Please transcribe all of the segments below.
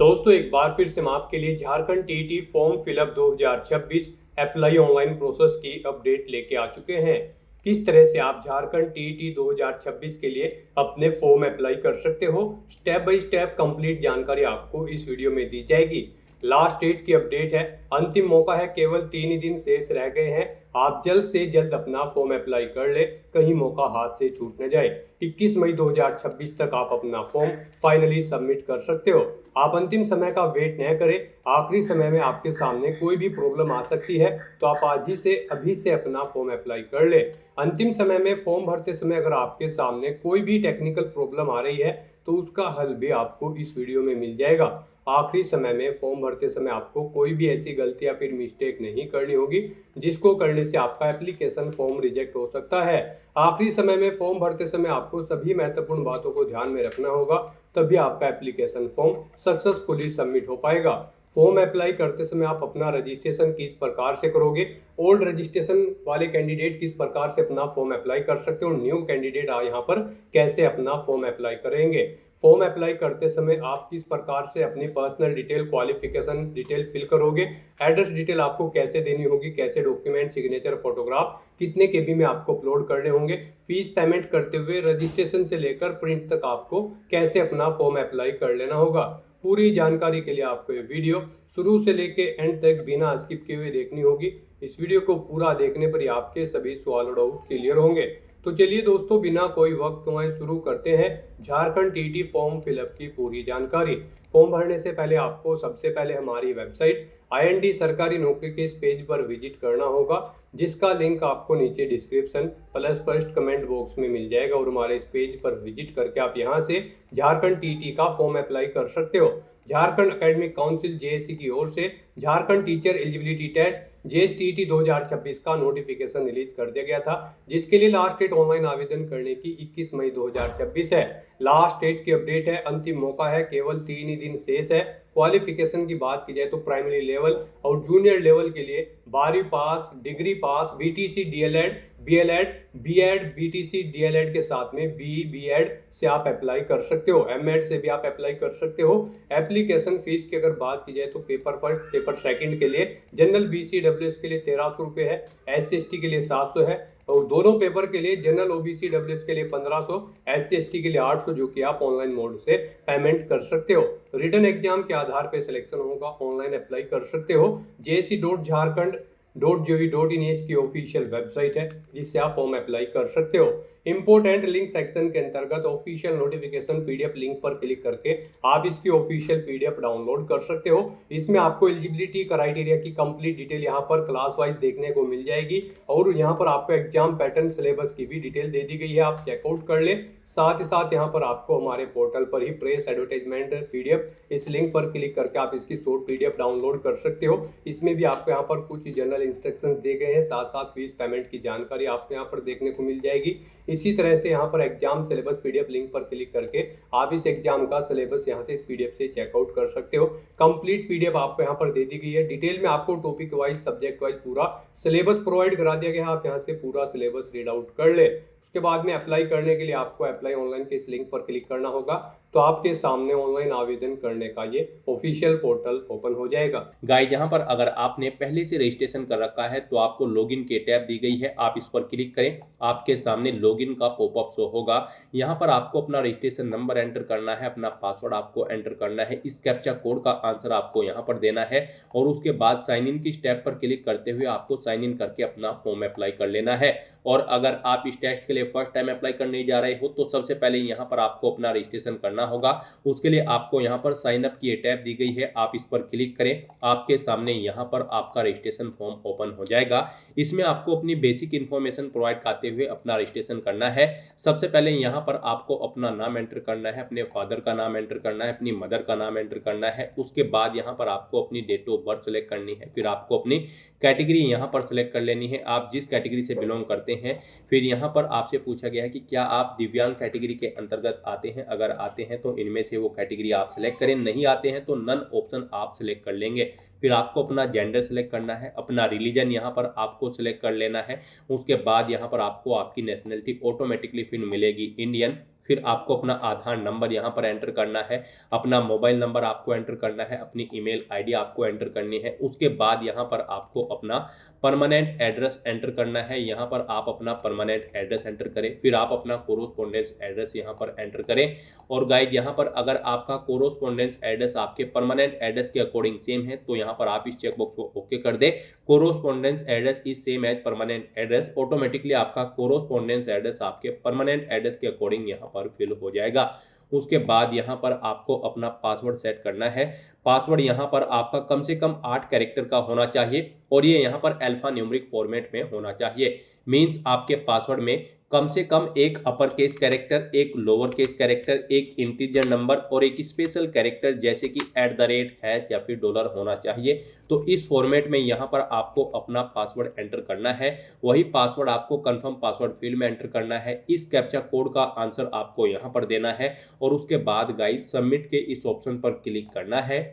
दोस्तों एक बार फिर से हम आपके लिए Jharkhand TET form fill up 2026 apply online process की अपडेट लेके आ चुके हैं। किस तरह से आप झारखंड टीईटी 2026 के लिए अपने फॉर्म अप्लाई कर सकते हो, स्टेप बाय स्टेप कंप्लीट जानकारी आपको इस वीडियो में दी जाएगी। लास्ट डेट की अपडेट है, अंतिम मौका है, केवल 3 ही दिन शेष रह गए हैं। आप जल्द से जल्द अपना फॉर्म अप्लाई कर ले, कहीं मौका हाथ से छूट न जाए। 21 मई 2026 तक आप अपना फॉर्म फाइनली सबमिट कर सकते हो। आप अंतिम समय का वेट न करें, आखिरी समय में आपके सामने कोई भी प्रॉब्लम आ सकती है, तो आप आज ही से अभी से अपना फॉर्म अप्लाई कर ले। अंतिम समय में फॉर्म भरते समय अगर आपके सामने कोई भी टेक्निकल प्रॉब्लम आ रही है तो उसका हल भी आपको इस वीडियो में मिल जाएगा। आखिरी समय में फॉर्म भरते समय आपको कोई भी ऐसी गलती या फिर मिस्टेक नहीं करनी होगी जिसको करने से आपका एप्लीकेशन फॉर्म रिजेक्ट हो सकता है। आखिरी समय में फॉर्म भरते समय आपको सभी महत्वपूर्ण बातों को ध्यान में रखना होगा, तभी आपका एप्लीकेशन फॉर्म सक्सेसफुली सबमिट हो पाएगा। फॉर्म अप्लाई करते समय आप अपना रजिस्ट्रेशन किस प्रकार से करोगे, ओल्ड रजिस्ट्रेशन वाले कैंडिडेट किस प्रकार से अपना फॉर्म अप्लाई कर सकते हो, न्यू कैंडिडेट यहाँ पर कैसे अपना फॉर्म अप्लाई करेंगे। फॉर्म अप्लाई करते समय आप किस प्रकार से अपनी personal detail, qualification detail fill करोगे, एड्रेस डिटेल आपको कैसे देनी होगी, कैसे डॉक्यूमेंट, सिग्नेचर, फोटोग्राफ कितने केबी में आपको अपलोड करने होंगे, फीस पेमेंट करते हुए रजिस्ट्रेशन से लेकर प्रिंट तक आपको कैसे अपना फॉर्म अप्लाई कर लेना होगा। पूरी जानकारी के लिए आपको ये वीडियो शुरू से लेके एंड तक बिना स्किप किए हुए देखनी होगी। इस वीडियो को पूरा देखने पर ही आपके सभी सवाल और डाउट क्लियर होंगे। तो चलिए दोस्तों, बिना कोई वक्त गंवाए शुरू करते हैं झारखंड टीटी फॉर्म फिलअप की पूरी जानकारी। फॉर्म भरने से पहले आपको सबसे पहले हमारी वेबसाइट IND सरकारी नौकरी के इस पेज पर विजिट करना होगा, जिसका लिंक आपको नीचे description plus first comment box में मिल जाएगा। और हमारे इस पेज पर विजिट करके आप यहां से झारखंड टीटी का फॉर्म अप्लाई कर सकते हो। झारखंड एकेडमिक काउंसिल JAC की ओर से Jharkhand teacher eligibility test JSTT 2026 का नोटिफिकेशन रिलीज कर दिया गया था, जिसके लिए लास्ट डेट ऑनलाइन आवेदन करने की 21 मई 2026 है। लास्ट डेट की अपडेट है, अंतिम मौका है, केवल 3 ही दिन शेष है। क्वालिफिकेशन की बात की जाए तो प्राइमरी लेवल और जूनियर लेवल के लिए 12वीं पास, डिग्री पास, BTC DLED, BLED, B.Ed, BTC DLED के साथ में BE B.Ed से आप अप्लाई कर सकते हो। M.Ed से भी आप अप्लाई कर सकते हो। एप्लीकेशन फीस की अगर बात की जाए तो पेपर फर्स्ट, पेपर सेकंड के लिए जनरल BC/WS के लिए 1300 रुपये है, SC/ST के लिए 700 है, और दोनों पेपर के लिए जनरल OBC/WS के लिए 1500, SC/ST के लिए 800, जो कि आप ऑनलाइन मोड से पेमेंट कर सकते हो। रिटन एग्जाम के आधार पर सिलेक्शन होगा, ऑनलाइन अप्लाई कर सकते हो। JAC.Jharkhand.gov.in की ऑफिशियल वेबसाइट है, जिससे आप फॉर्म अप्लाई कर सकते हो। इंपोर्टेंट लिंक सेक्शन के अंतर्गत ऑफिशियल नोटिफिकेशन PDF लिंक पर क्लिक करके आप इसकी ऑफिशियल PDF डाउनलोड कर सकते हो। इसमें आपको एलिजिबिलिटी क्राइटेरिया की कंप्लीट डिटेल यहाँ पर क्लास वाइज देखने को मिल जाएगी, और यहाँ पर आपको एग्जाम पैटर्न, सिलेबस की भी डिटेल दे दी गई है, आप चेकआउट कर ले। साथ ही साथ यहाँ पर आपको हमारे पोर्टल पर ही प्रेस एडवर्टाइजमेंट PDF, इस लिंक पर क्लिक करके आप इसकी शॉर्ट PDF डाउनलोड कर सकते हो। इसमें भी आपको यहाँ पर कुछ जनरल इंस्ट्रक्शंस दिए गए हैं, साथ साथ फीस पेमेंट की जानकारी आपको यहाँ पर देखने को मिल जाएगी। इसी तरह से यहाँ पर एग्जाम सिलेबस PDF लिंक पर क्लिक करके आप इस एग्जाम का सिलेबस यहाँ से इस PDF से चेकआउट कर सकते हो। कंप्लीट PDF आपको यहाँ पर दे दी गई है, डिटेल में आपको टॉपिक वाइज, सब्जेक्ट वाइज पूरा सिलेबस प्रोवाइड करा दिया गया है। आप यहाँ से पूरा सिलेबस रीड आउट कर ले। उसके बाद में अप्लाई करने के लिए आपको अप्लाई ऑनलाइन के इस लिंक पर क्लिक करना होगा, तो आपके सामने ऑनलाइन आवेदन करने का ये ऑफिशियल पोर्टल ओपन हो जाएगा। गाइस, यहाँ पर अगर आपने पहले से रजिस्ट्रेशन कर रखा है तो आपको लॉगिन की टैब दी गई है, आप इस पर क्लिक करें, आपके सामने लॉगिन का पॉपअप शो होगा। यहाँ पर आपको अपना रजिस्ट्रेशन नंबर एंटर करना है, अपना पासवर्ड आपको एंटर करना है, इस कैप्चा कोड का आंसर आपको यहाँ पर देना है, और उसके बाद साइन इन की स्टेप पर क्लिक करते हुए आपको साइन इन करके अपना फॉर्म अप्लाई कर लेना है। और अगर आप इस टेस्ट के लिए फर्स्ट टाइम अप्लाई करने जा रहे हो तो सबसे पहले यहाँ पर आपको अपना रजिस्ट्रेशन करना होगा। उसके लिए आपको यहाँ पर साइन अप की टैब दी गई है, आप इस पर क्लिक करें, आपके सामने यहाँ पर आपका रजिस्ट्रेशन फॉर्म ओपन हो जाएगा। इसमें आपको अपनी बेसिक इन्फॉर्मेशन प्रोवाइड करते हुए अपना रजिस्ट्रेशन करना है। सबसे पहले यहाँ पर आपको अपना नाम एंटर करना है, अपने फादर का नाम एंटर करना है, अपनी मदर का नाम एंटर करना है। उसके बाद यहाँ पर आपको अपनी डेट ऑफ बर्थ सेलेक्ट करनी है, फिर आपको अपनी कैटेगरी यहाँ पर सेलेक्ट कर लेनी है, आप जिस कैटेगरी से बिलोंग करते हैं। फिर यहाँ पर आपसे पूछा गया है कि क्या आप दिव्यांग कैटेगरी के अंतर्गत आते हैं, अगर आते हैं तो इनमें से वो कैटेगरी आप सिलेक्ट करें, नहीं आते हैं तो नन ऑप्शन आप सिलेक्ट कर लेंगे। फिर आपको अपना जेंडर सेलेक्ट करना है, अपना रिलीजन यहाँ पर आपको सिलेक्ट कर लेना है। उसके बाद यहाँ पर आपको आपकी नेशनलिटी ऑटोमेटिकली फिर मिलेगी इंडियन। फिर आपको अपना आधार नंबर यहाँ पर एंटर करना है, अपना मोबाइल नंबर आपको एंटर करना है, अपनी ईमेल आईडी आपको एंटर करनी है। उसके बाद यहाँ पर आपको अपना परमानेंट एड्रेस एंटर करना है। यहाँ पर आप अपना परमानेंट एड्रेस एंटर करें, फिर आप अपना कोरोस्पोंडेंस एड्रेस यहाँ पर एंटर करें। और गाइज यहाँ पर अगर आपका कोरोस्पोंडेंस एड्रेस आपके परमानेंट एड्रेस के अकॉर्डिंग सेम है तो यहाँ पर आप इस चेकबॉक्स को ओके कर दें। Correspondence address is same as permanent address, automatically आपका कोरोस्पोंडेंस एड्रेस आपके परमानेंट एड्रेस के अकॉर्डिंग यहाँ पर फिल हो जाएगा। उसके बाद यहाँ पर आपको अपना पासवर्ड सेट करना है। पासवर्ड यहाँ पर आपका कम से कम 8 कैरेक्टर का होना चाहिए और ये यहाँ पर अल्फा न्यूमेरिक फॉर्मेट में होना चाहिए। मींस आपके पासवर्ड में कम से कम एक अपर केस कैरेक्टर, एक लोअर केस कैरेक्टर, एक इंटीजर नंबर और एक स्पेशल कैरेक्टर जैसे कि @ या फिर डॉलर होना चाहिए। तो इस फॉर्मेट में यहाँ पर आपको अपना पासवर्ड एंटर करना है। वही पासवर्ड आपको कंफर्म पासवर्ड फील्ड में एंटर करना है। इस कैप्चा कोड का आंसर आपको यहाँ पर देना है और उसके बाद गाइस सबमिट के इस ऑप्शन पर क्लिक करना है।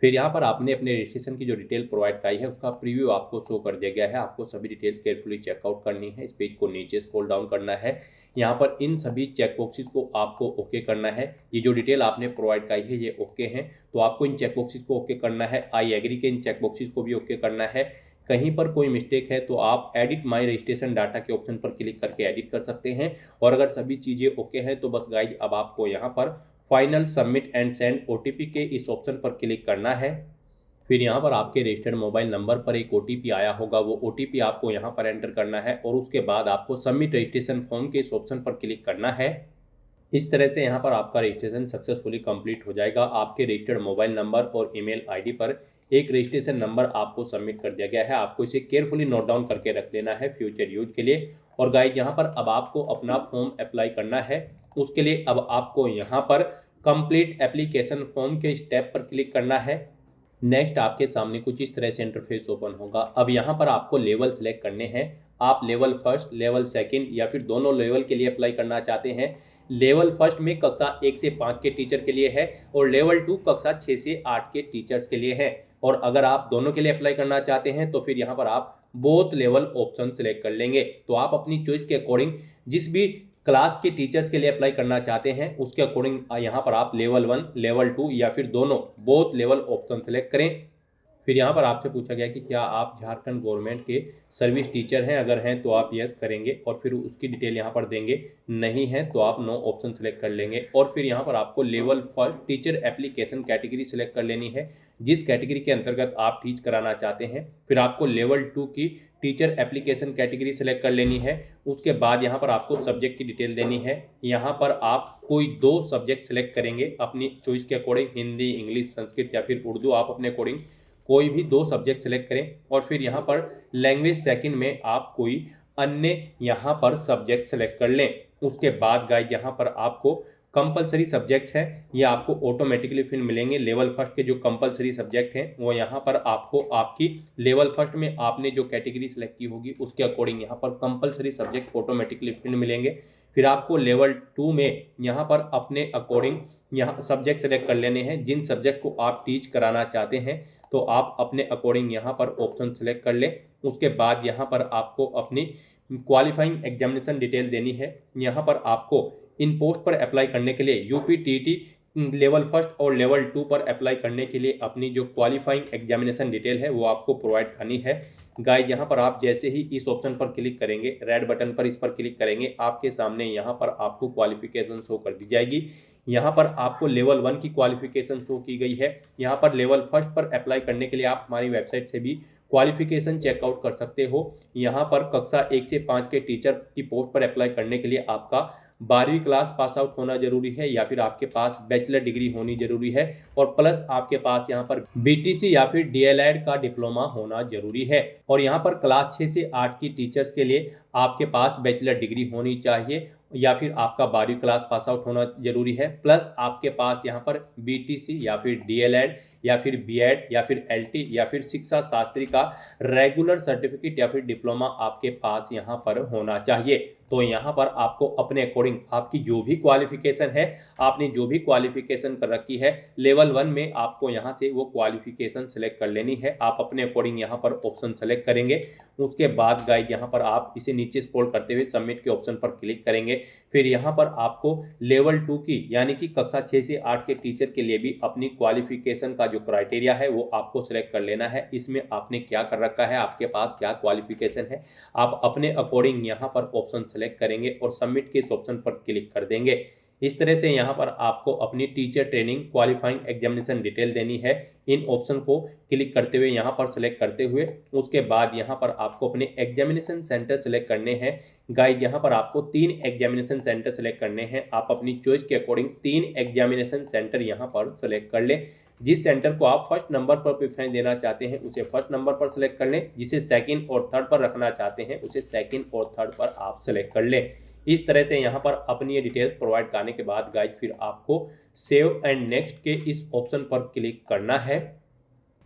फिर यहाँ पर आपने अपने रजिस्ट्रेशन की जो डिटेल प्रोवाइड कराई है उसका प्रीव्यू आपको शो कर दिया गया है। आपको सभी डिटेल्स केयरफुली चेकआउट करनी है। इस पेज को नीचे स्क्रॉल डाउन करना है। यहाँ पर इन सभी चेक बॉक्सेस को आपको ओके करना है। ये जो डिटेल आपने प्रोवाइड कराई है ये ओके है, तो आपको इन चेक बॉक्सेस को ओके करना है। आई एग्री के इन चेक बॉक्सेस को भी ओके करना है। कहीं पर कोई मिस्टेक है तो आप एडिट माई रजिस्ट्रेशन डाटा के ऑप्शन पर क्लिक करके एडिट कर सकते हैं। और अगर सभी चीज़ें ओके हैं तो बस गाइड अब आपको यहाँ पर final submit and send OTP के इस ऑप्शन पर क्लिक करना है। फिर यहाँ पर आपके रजिस्टर्ड मोबाइल नंबर पर एक OTP आया होगा, वो OTP आपको यहाँ पर एंटर करना है और उसके बाद आपको सबमिट रजिस्ट्रेशन फॉर्म के इस ऑप्शन पर क्लिक करना है। इस तरह से यहाँ पर आपका रजिस्ट्रेशन सक्सेसफुली कंप्लीट हो जाएगा। आपके रजिस्टर्ड मोबाइल नंबर और ईमेल आईडी पर एक रजिस्ट्रेशन नंबर आपको सबमिट कर दिया गया है। आपको इसे केयरफुली नोट डाउन करके रख लेना है फ्यूचर यूज के लिए। और गाइस यहाँ पर अब आपको अपना फॉर्म अप्लाई करना है। उसके लिए अब आपको यहाँ पर कंप्लीट एप्लीकेशन फॉर्म के स्टेप पर क्लिक करना है। नेक्स्ट आपके सामने कुछ इस तरह से इंटरफेस ओपन होगा। अब यहाँ पर आपको लेवल सेलेक्ट करने हैं। आप लेवल फर्स्ट, लेवल सेकंड या फिर दोनों लेवल के लिए अप्लाई करना चाहते हैं। लेवल फर्स्ट में कक्षा 1 से 5 के टीचर के लिए है और लेवल 2 कक्षा 6 से 8 के टीचर्स के लिए है। और अगर आप दोनों के लिए अप्लाई करना चाहते हैं तो फिर यहाँ पर आप बोथ लेवल ऑप्शन सेलेक्ट कर लेंगे। तो आप अपनी चॉइस के अकॉर्डिंग जिस भी क्लास के टीचर्स के लिए अप्लाई करना चाहते हैं उसके अकॉर्डिंग यहाँ पर आप लेवल 1, लेवल 2 या फिर दोनों बोथ लेवल ऑप्शन सेलेक्ट करें। फिर यहाँ पर आपसे पूछा गया कि क्या आप झारखंड गवर्नमेंट के सर्विस टीचर हैं, अगर हैं तो आप यस करेंगे और फिर उसकी डिटेल यहाँ पर देंगे, नहीं है तो आप नो ऑप्शन सेलेक्ट कर लेंगे। और फिर यहाँ पर आपको level first teacher application category select कर लेनी है, जिस कैटेगरी के अंतर्गत आप टीच कराना चाहते हैं। फिर आपको लेवल 2 की टीचर एप्लीकेशन कैटेगरी सेलेक्ट कर लेनी है। उसके बाद यहाँ पर आपको सब्जेक्ट की डिटेल देनी है। यहाँ पर आप कोई 2 सब्जेक्ट सेलेक्ट करेंगे अपनी चॉइस के अकॉर्डिंग, हिंदी, इंग्लिश, संस्कृत या फिर उर्दू, आप अपने अकॉर्डिंग कोई भी 2 सब्जेक्ट सेलेक्ट करें। और फिर यहाँ पर लैंग्वेज सेकंड में आप कोई अन्य यहाँ पर सब्जेक्ट सेलेक्ट कर लें। उसके बाद गाइड यहाँ पर आपको कंपलसरी सब्जेक्ट है, ये आपको ऑटोमेटिकली फिर मिलेंगे। लेवल फर्स्ट के जो कंपलसरी सब्जेक्ट हैं वो यहाँ पर आपको आपकी लेवल फर्स्ट में आपने जो कैटेगरी सेलेक्ट की होगी उसके अकॉर्डिंग यहाँ पर कंपलसरी सब्जेक्ट ऑटोमेटिकली फिर मिलेंगे। फिर आपको लेवल 2 में यहाँ पर अपने अकॉर्डिंग यहाँ सब्जेक्ट सेलेक्ट कर लेने हैं। जिन सब्जेक्ट को आप टीच कराना चाहते हैं तो आप अपने अकॉर्डिंग यहाँ पर ऑप्शन सेलेक्ट कर लें। उसके बाद यहाँ पर आपको अपनी क्वालिफाइंग एग्जामिनेशन डिटेल देनी है। यहाँ पर आपको इन पोस्ट पर अप्लाई करने के लिए UPTT लेवल फर्स्ट और लेवल 2 पर अप्लाई करने के लिए अपनी जो क्वालिफाइंग एग्जामिनेशन डिटेल है वो आपको प्रोवाइड करनी है। गाइड यहाँ पर आप जैसे ही इस ऑप्शन पर क्लिक करेंगे, रेड बटन पर इस पर क्लिक करेंगे, आपके सामने यहाँ पर आपको क्वालिफिकेशन शो कर दी जाएगी। यहाँ पर आपको लेवल 1 की क्वालिफिकेशन शो की गई है। यहाँ पर लेवल फर्स्ट पर अप्लाई करने के लिए आप हमारी वेबसाइट से भी क्वालिफिकेशन चेकआउट कर सकते हो। यहाँ पर कक्षा 1 से 5 के टीचर की पोस्ट पर अप्लाई करने के लिए आपका 12वीं क्लास पास आउट होना जरूरी है या फिर आपके पास बैचलर डिग्री होनी जरूरी है और प्लस आपके पास यहाँ पर BTC या फिर DLED का डिप्लोमा होना जरूरी है। और यहाँ पर क्लास 6 से 8 की टीचर्स के लिए आपके पास बैचलर डिग्री होनी चाहिए या फिर आपका 12वीं क्लास पास आउट होना जरूरी है, प्लस आपके पास यहाँ पर BTC या फिर DLED या फिर बीएड या फिर एलटी या फिर शिक्षा शास्त्री का रेगुलर सर्टिफिकेट या फिर डिप्लोमा आपके पास यहाँ पर होना चाहिए। तो यहाँ पर आपको अपने अकॉर्डिंग आपकी जो भी क्वालिफिकेशन है, आपने जो भी क्वालिफिकेशन कर रखी है लेवल 1 में, आपको यहाँ से वो क्वालिफिकेशन सेलेक्ट कर लेनी है। आप अपने अकॉर्डिंग यहाँ पर ऑप्शन सेलेक्ट करेंगे। उसके बाद गाइड यहाँ पर आप इसे नीचे स्क्रॉल करते हुए सबमिट के ऑप्शन पर क्लिक करेंगे। फिर यहाँ पर आपको लेवल 2 की यानी कि कक्षा 6 से 8 के टीचर के लिए भी अपनी क्वालिफिकेशन का जो क्राइटेरिया है वो आपको सेलेक्ट कर लेना है। इसमें आपने क्या कर रखा है, आपके पास क्या क्वालिफिकेशन है, आप अपने अकॉर्डिंग यहाँ पर ऑप्शन सेलेक्ट करेंगे और सबमिट के इस ऑप्शन पर क्लिक कर देंगे। इस तरह से यहाँ पर आपको अपनी teacher training qualifying examination detail देनी है। इन ऑप्शन को क्लिक करते हुए यहाँ पर सेलेक्ट करते हुए उसके बाद यहाँ पर आपको अपने एग्जामिनेशन सेंटर सेलेक्ट करने हैं। गाइड यहाँ पर आपको 3 एग्जामिनेशन सेंटर सेलेक्ट करने हैं। आप अपनी चॉइस के अकॉर्डिंग 3 एग्जामिनेशन सेंटर यहाँ पर सेलेक्ट कर लें। जिस सेंटर को आप फर्स्ट नंबर पर प्रेफरेंस देना चाहते हैं उसे फर्स्ट नंबर पर सेलेक्ट कर लें, जिसे सेकंड और थर्ड पर रखना चाहते हैं उसे सेकंड और थर्ड पर आप सेलेक्ट कर लें। इस तरह से यहाँ पर अपनी ये डिटेल्स प्रोवाइड करने के बाद गाइज फिर आपको सेव एंड नेक्स्ट के इस ऑप्शन पर क्लिक करना है।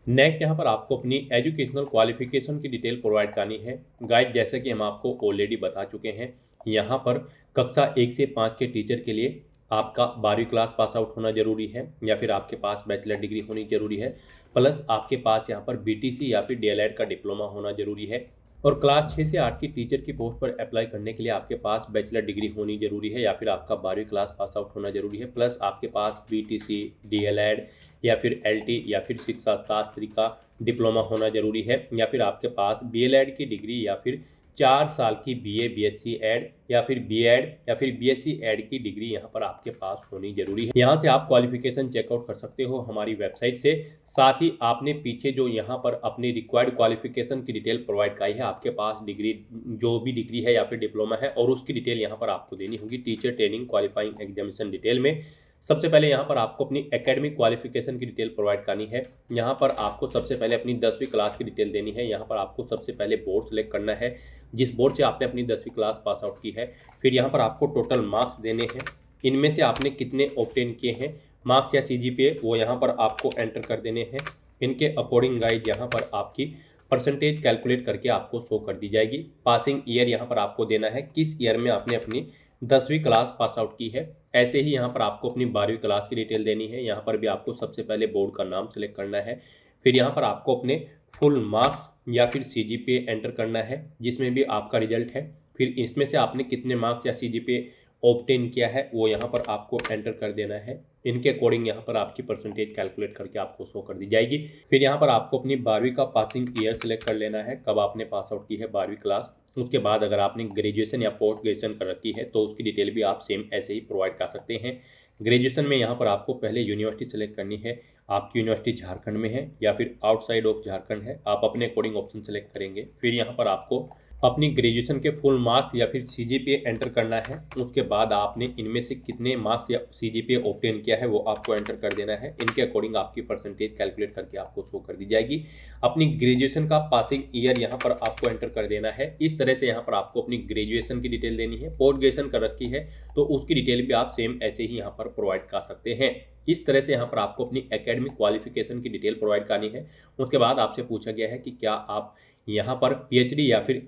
नेक्स्ट यहाँ पर आपको अपनी एजुकेशनल क्वालिफिकेशन की डिटेल प्रोवाइड करनी है। गाइज जैसे कि हम आपको ऑलरेडी बता चुके हैं, यहाँ पर कक्षा 1 से 5 के टीचर के लिए आपका 12वीं क्लास पास आउट होना जरूरी है या फिर आपके पास बैचलर डिग्री होनी जरूरी है, प्लस आपके पास यहाँ पर बीटीसी या फिर डीएलएड का डिप्लोमा होना जरूरी है। और क्लास 6 से 8 की टीचर की पोस्ट पर अप्लाई करने के लिए आपके पास बैचलर डिग्री होनी जरूरी है या फिर आपका 12वीं क्लास पास आउट होना जरूरी है, प्लस आपके पास बीटीसी, डीएलएड या फिर एलटी या फिर शिक्षा शास्त्री का डिप्लोमा होना जरूरी है, या फिर आपके पास बीएलएड की डिग्री या फिर 4 साल की बीए बीएससी एड या फिर बीएड या फिर बीएससी एड की डिग्री यहाँ पर आपके पास होनी जरूरी है। यहाँ से आप क्वालिफिकेशन चेकआउट कर सकते हो हमारी वेबसाइट से। साथ ही आपने पीछे जो यहाँ पर अपनी रिक्वायर्ड क्वालिफिकेशन की डिटेल प्रोवाइड कराई है, आपके पास डिग्री जो भी डिग्री है या फिर डिप्लोमा है, और उसकी डिटेल यहाँ पर आपको देनी होगी teacher training qualifying examination detail में। सबसे पहले यहाँ पर आपको अपनी एकेडमिक क्वालिफिकेशन की डिटेल प्रोवाइड करनी है। यहाँ पर आपको सबसे पहले अपनी 10वीं क्लास की डिटेल देनी है। यहाँ पर आपको सबसे पहले बोर्ड सेलेक्ट करना है, जिस बोर्ड से आपने अपनी 10वीं क्लास पास आउट की है। फिर यहाँ पर आपको टोटल मार्क्स देने हैं, इनमें से आपने कितने ऑब्टेन किए हैं मार्क्स या सीजीपीए, वो यहाँ पर आपको एंटर कर देने हैं। इनके अकॉर्डिंग गाइड यहाँ पर आपकी परसेंटेज कैलकुलेट करके आपको शो कर दी जाएगी। पासिंग ईयर यहाँ पर आपको देना है, किस ईयर में आपने अपनी 10वीं क्लास पास आउट की है। ऐसे ही यहाँ पर आपको अपनी 12वीं क्लास की डिटेल देनी है। यहाँ पर भी आपको सबसे पहले बोर्ड का नाम सेलेक्ट करना है। फिर यहाँ पर आपको अपने फुल मार्क्स या फिर सीजीपीए एंटर करना है, जिसमें भी आपका रिजल्ट है। फिर इसमें से आपने कितने मार्क्स या सीजीपीए ऑब्टेन किया है वो यहाँ पर आपको एंटर कर देना है। इनके अकॉर्डिंग यहाँ पर आपकी परसेंटेज कैलकुलेट करके आपको शो कर दी जाएगी। फिर यहाँ पर आपको अपनी 12वीं का पासिंग ईयर सेलेक्ट कर लेना है, कब आपने पास आउट की है 12वीं क्लास। उसके बाद अगर आपने ग्रेजुएशन या पोस्ट ग्रेजुएशन कर रखी है तो उसकी डिटेल भी आप सेम ऐसे ही प्रोवाइड कर सकते हैं। ग्रेजुएशन में यहाँ पर आपको पहले यूनिवर्सिटी सेलेक्ट करनी है, आपकी यूनिवर्सिटी झारखंड में है या फिर आउटसाइड ऑफ झारखंड है, आप अपने अकॉर्डिंग ऑप्शन सेलेक्ट करेंगे। फिर यहाँ पर आपको अपनी ग्रेजुएशन के फुल मार्क्स या फिर सीजीपीए एंटर करना है। उसके बाद आपने इनमें से कितने मार्क्स या सीजीपीए ऑब्टेन किया है वो आपको एंटर कर देना है। इनके अकॉर्डिंग आपकी परसेंटेज कैलकुलेट करके आपको शो कर दी जाएगी। अपनी ग्रेजुएशन का पासिंग ईयर यहाँ पर आपको एंटर कर देना है। इस तरह से यहाँ पर आपको अपनी ग्रेजुएशन की डिटेल देनी है। पोस्ट ग्रेजुएशन कर रखी है तो उसकी डिटेल भी आप सेम ऐसे ही यहाँ पर प्रोवाइड कर सकते हैं। इस तरह से यहाँ पर आपको अपनी एकेडमिक क्वालिफिकेशन की डिटेल प्रोवाइड करनी है। उसके बाद आपसे पूछा गया है कि क्या आप यहाँ पर पीएचडी या फिर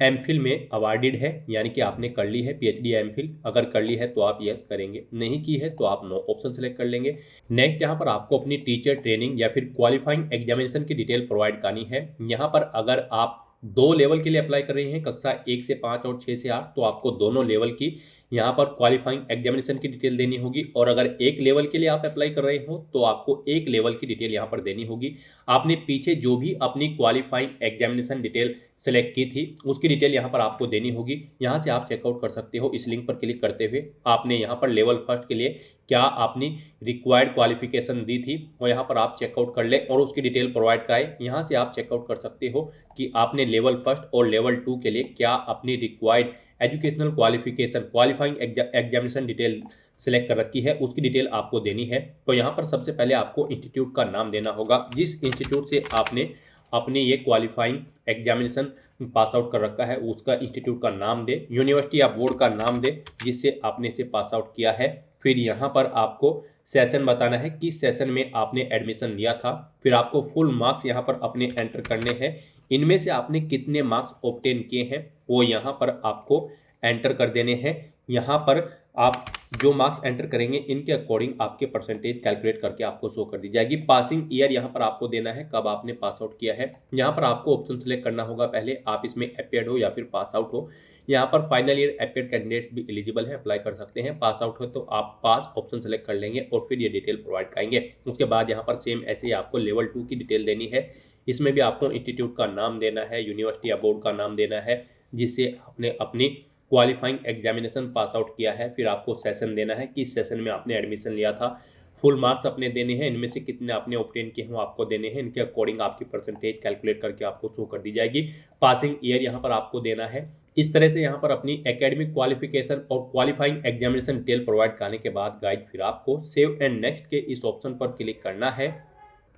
एमफिल में अवार्डेड है, यानी कि आपने कर ली है पीएचडी या एमफिल। अगर कर ली है तो आप यस करेंगे, नहीं की है तो आप नो ऑप्शन सेलेक्ट कर लेंगे। नेक्स्ट यहाँ पर आपको अपनी टीचर ट्रेनिंग या फिर क्वालिफाइंग एग्जामिनेशन की डिटेल प्रोवाइड करनी है। यहाँ पर अगर आप 2 लेवल के लिए अप्लाई कर रहे हैं, कक्षा 1 से 5 और 6 से 8, तो आपको दोनों लेवल की यहाँ पर क्वालिफाइंग एग्जामिनेशन की डिटेल देनी होगी। और अगर 1 लेवल के लिए आप अप्लाई कर रहे हो तो आपको 1 लेवल की डिटेल यहाँ पर देनी होगी। आपने पीछे जो भी अपनी क्वालिफाइंग एग्जामिनेशन डिटेल सेलेक्ट की थी उसकी डिटेल यहाँ पर आपको देनी होगी। यहाँ से आप चेकआउट कर सकते हो। इस लिंक पर क्लिक करते हुए आपने यहाँ पर लेवल फर्स्ट के लिए क्या आपने रिक्वायर्ड क्वालिफिकेशन दी थी वो यहाँ पर आप चेकआउट कर ले और उसकी डिटेल प्रोवाइड कराए। यहाँ से आप चेकआउट कर सकते हो कि आपने लेवल फर्स्ट और लेवल 2 के लिए क्या अपनी required educational qualification qualifying examination detail select कर रखी है, उसकी डिटेल आपको देनी है। तो यहाँ पर सबसे पहले आपको इंस्टीट्यूट का नाम देना होगा, जिस इंस्टीट्यूट से आपने अपनी ये क्वालिफाइंग एग्जामिनेशन पास आउट कर रखा है उसका इंस्टीट्यूट का नाम दे, यूनिवर्सिटी या बोर्ड का नाम दे जिससे आपने इसे पास आउट किया है। फिर यहाँ पर आपको सेशन बताना है किस सेशन में आपने एडमिशन लिया था। फिर आपको फुल मार्क्स यहाँ पर अपने एंटर करने हैं। इनमें से आपने कितने मार्क्स ऑब्टेन किए हैं वो यहाँ पर आपको एंटर कर देने हैं। यहाँ पर आप जो मार्क्स एंटर करेंगे इनके अकॉर्डिंग आपके परसेंटेज कैलकुलेट करके आपको शो कर दी जाएगी। पासिंग ईयर यहाँ पर आपको देना है, कब आपने पास आउट किया है। यहाँ पर आपको ऑप्शन सेलेक्ट करना होगा, पहले आप इसमें अपीयर्ड हो या फिर पास आउट हो। यहाँ पर फाइनल ईयर अपीयर्ड कैंडिडेट्स भी एलिजिबल है, अप्लाई कर सकते हैं। पास आउट हो तो आप पास ऑप्शन सेलेक्ट कर लेंगे और फिर ये डिटेल प्रोवाइड करेंगे। उसके बाद यहाँ पर सेम ऐसे ही आपको लेवल 2 की डिटेल देनी है। इसमें भी आपको इंस्टीट्यूट का नाम देना है, यूनिवर्सिटी या बोर्ड का नाम देना है जिससे आपने अपनी क्वालिफाइंग एग्जामिनेशन पास आउट किया है। फिर आपको सेशन देना है, किस सेशन में आपने एडमिशन लिया था। फुल मार्क्स अपने देने हैं, इनमें से कितने आपने ऑब्टेन किए हैं वो आपको देने हैं। इनके अकॉर्डिंग आपकी परसेंटेज कैलकुलेट करके आपको शो कर दी जाएगी। पासिंग ईयर यहाँ पर आपको देना है। इस तरह से यहाँ पर अपनी एकेडमिक क्वालिफिकेशन और क्वालिफाइंग एग्जामिनेशन डिटेल प्रोवाइड करने के बाद गाइज फिर आपको सेव एंड नेक्स्ट के इस ऑप्शन पर क्लिक करना है।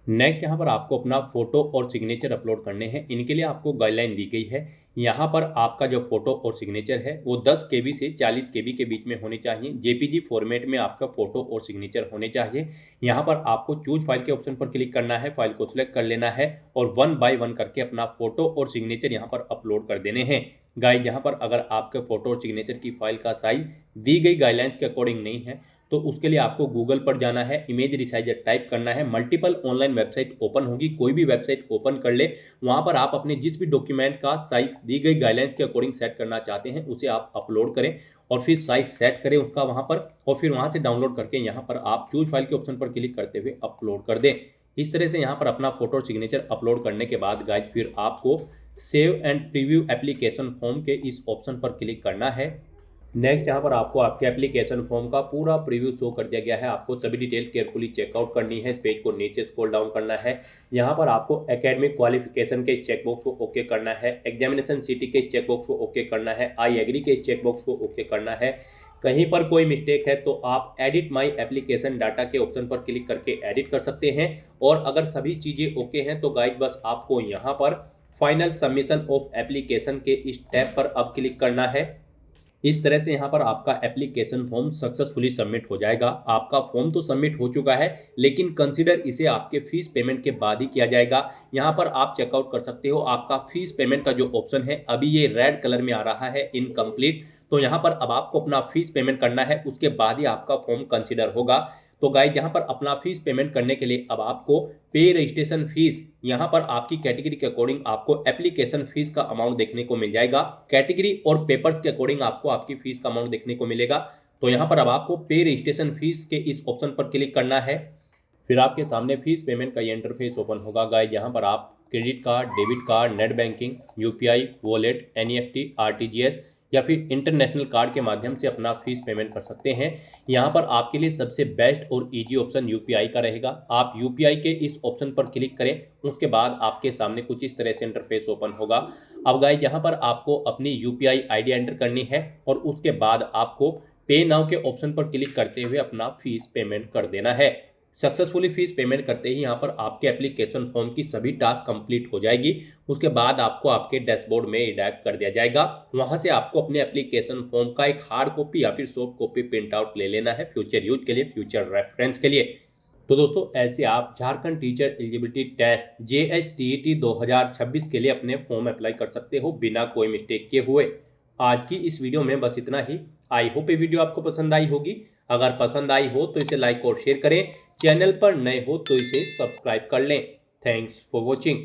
नेक्स्ट यहाँ पर आपको अपना फोटो और सिग्नेचर अपलोड करने हैं। इनके लिए आपको गाइडलाइन दी गई है। यहाँ पर आपका जो फोटो और सिग्नेचर है वो 10 KB से 40 KB के बीच में होने चाहिए। JPG फॉर्मेट में आपका फोटो और सिग्नेचर होने चाहिए। यहाँ पर आपको चूज फाइल के ऑप्शन पर क्लिक करना है, फाइल को सिलेक्ट कर लेना है और 1 बाय 1 करके अपना फोटो और सिग्नेचर यहाँ पर अपलोड कर देने हैं। गाइज यहाँ पर अगर आपके फोटो और सिग्नेचर की फाइल का साइज दी गई गाइडलाइंस के अकॉर्डिंग नहीं है तो उसके लिए आपको गूगल पर जाना है, इमेज रिसाइजर टाइप करना है। मल्टीपल ऑनलाइन वेबसाइट ओपन होगी, कोई भी वेबसाइट ओपन कर ले, वहां पर आप अपने जिस भी डॉक्यूमेंट का साइज दी गई गाइडलाइंस के अकॉर्डिंग सेट करना चाहते हैं उसे आप अपलोड करें और फिर साइज सेट करें उसका वहां पर और फिर वहां से डाउनलोड करके यहाँ पर आप चूज फाइल के ऑप्शन पर क्लिक करते हुए अपलोड कर दें। इस तरह से यहाँ पर अपना फोटो और सिग्नेचर अपलोड करने के बाद गाइज फिर आपको save and preview application form के इस ऑप्शन पर क्लिक करना है। नेक्स्ट यहाँ पर आपको आपके एप्लीकेशन फॉर्म का पूरा प्रीव्यू शो कर दिया गया है। आपको सभी डिटेल केयरफुली चेकआउट करनी है। इस पेज को नीचे स्क्रॉल डाउन करना है। यहाँ पर आपको एकेडमिक क्वालिफिकेशन के चेकबॉक्स को ओके करना है, एग्जामिनेशन सिटी के चेकबॉक्स को ओके करना है, आई एग्री के चेकबॉक्स को ओके करना है। कहीं पर कोई मिस्टेक है तो आप एडिट माई एप्लीकेशन डाटा के ऑप्शन पर क्लिक करके एडिट कर सकते हैं। और अगर सभी चीज़ें ओके हैं तो गाइज बस आपको यहाँ पर फाइनल सबमिशन ऑफ एप्लीकेशन के इस टैब पर अब क्लिक करना है। इस तरह से यहाँ पर आपका एप्लीकेशन फॉर्म सक्सेसफुली सबमिट हो जाएगा। आपका फॉर्म तो सबमिट हो चुका है लेकिन कंसीडर इसे आपके फीस पेमेंट के बाद ही किया जाएगा। यहाँ पर आप चेकआउट कर सकते हो, आपका फीस पेमेंट का जो ऑप्शन है अभी ये रेड कलर में आ रहा है इनकम्प्लीट। तो यहाँ पर अब आपको अपना फीस पेमेंट करना है, उसके बाद ही आपका फॉर्म कंसीडर होगा। तो गाइज यहाँ पर अपना फीस पेमेंट करने के लिए अब आपको पे रजिस्ट्रेशन फीस, यहाँ पर आपकी कैटेगरी के अकॉर्डिंग आपको एप्लीकेशन फीस का अमाउंट देखने को मिल जाएगा। कैटेगरी और पेपर्स के अकॉर्डिंग आपको आपकी फीस का अमाउंट देखने को मिलेगा। तो यहाँ पर अब आपको पे रजिस्ट्रेशन फीस के इस ऑप्शन पर क्लिक करना है। फिर आपके सामने फीस पेमेंट का ये इंटरफेस ओपन होगा। गाइज यहाँ पर आप credit card, debit card, net banking, UPI, wallet, NEFT, RTGS या फिर इंटरनेशनल कार्ड के माध्यम से अपना फीस पेमेंट कर सकते हैं। यहाँ पर आपके लिए सबसे बेस्ट और इजी ऑप्शन UPI का रहेगा। आप UPI के इस ऑप्शन पर क्लिक करें, उसके बाद आपके सामने कुछ इस तरह से इंटरफेस ओपन होगा। अब गाइस यहाँ पर आपको अपनी UPI ID एंटर करनी है और उसके बाद आपको पे नाउ के ऑप्शन पर क्लिक करते हुए अपना फीस पेमेंट कर देना है। सक्सेसफुली फीस पेमेंट करते ही यहाँ पर आपके एप्लीकेशन फॉर्म की सभी टास्क कंप्लीट हो जाएगी। उसके बाद आपको आपके डैशबोर्ड में रिडायरेक्ट कर दिया जाएगा। वहां से आपको अपने एप्लीकेशन फॉर्म का एक हार्ड कॉपी या फिर सॉफ्ट कॉपी प्रिंट आउट ले लेना है फ्यूचर यूज के लिए, फ्यूचर रेफरेंस के लिए। तो दोस्तों ऐसे आप Jharkhand teacher eligibility test JHTET 2026 के लिए अपने फॉर्म अप्लाई कर सकते हो बिना कोई मिस्टेक किए हुए। आज की इस वीडियो में बस इतना ही। आई होप ये वीडियो आपको पसंद आई होगी। अगर पसंद आई हो तो इसे लाइक और शेयर करें। चैनल पर नए हो तो इसे सब्सक्राइब कर लें। Thanks for watching.